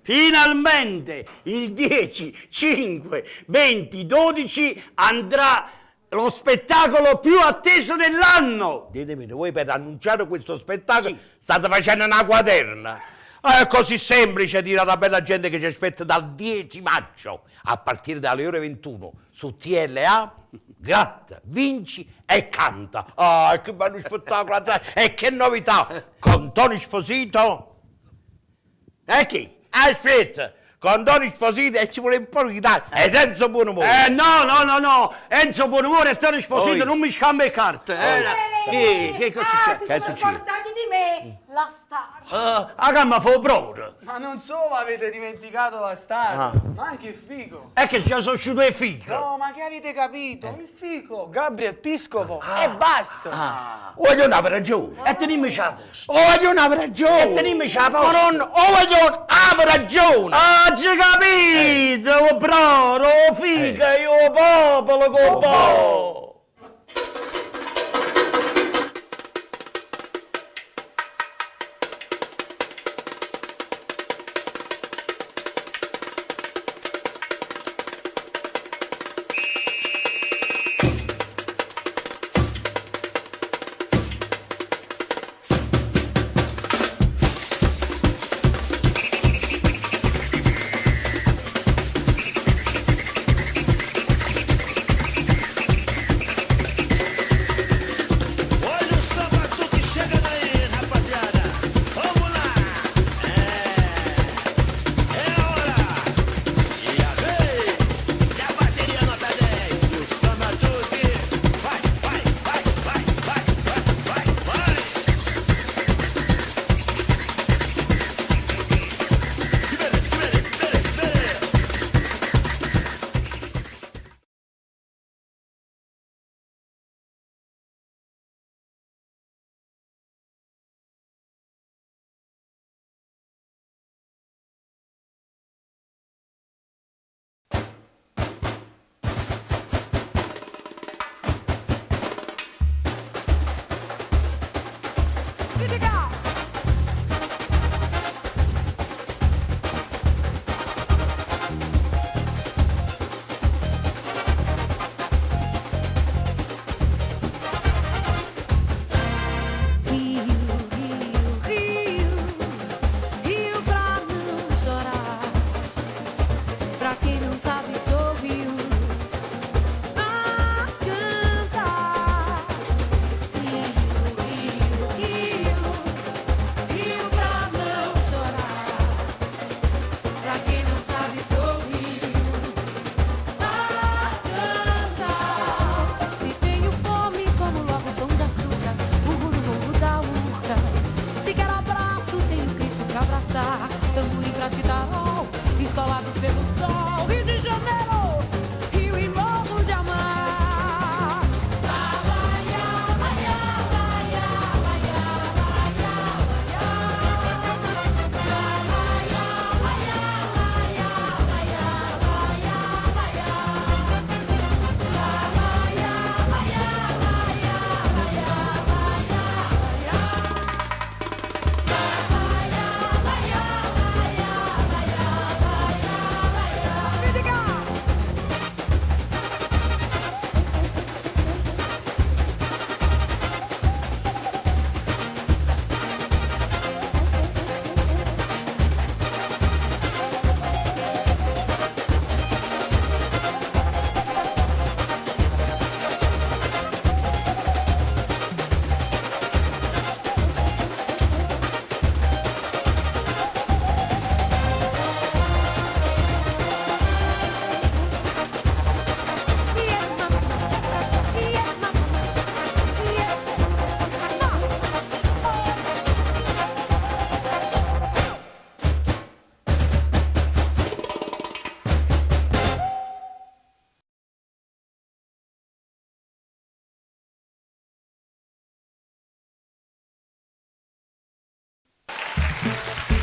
Finalmente il 10, 5, 20, 12 andrà lo spettacolo più atteso dell'anno. Ditemi, voi per annunciare questo spettacolo state facendo una quaterna. È così semplice dire alla bella gente che ci aspetta dal 10 maggio a partire dalle ore 21 su TLA. Gratta, vinci e canta. Ah, che bello spettacolo! E che novità! Con Tony Sposito. E chi? Aspetta, con Tony Sposito e ci vuole un po' di chitarra. Ed Enzo Buonumore. No. Enzo Buonumore e Tony Sposito non mi scambia le carte. Che cosa Ah, c'è? ti sono scordati di me, la star. A gamma fa proprio. Ma non solo avete dimenticato la star, ma anche il figo. È che già sono uscito le fighe. No, ma che avete capito? Il figo, Gabriel Piscopo, e basta. Voglio avere ragione. E tenimeci a posto. Voglio avere ragione. E tenimeci a Ma posto. non voglio avere ragione. Ah, ci capito, oh bravo, oh figa, io popolo con po'. Tamborim pra te dar, escolados pelo sol, Rio de Janeiro, Rio e morro de amar. Thank you.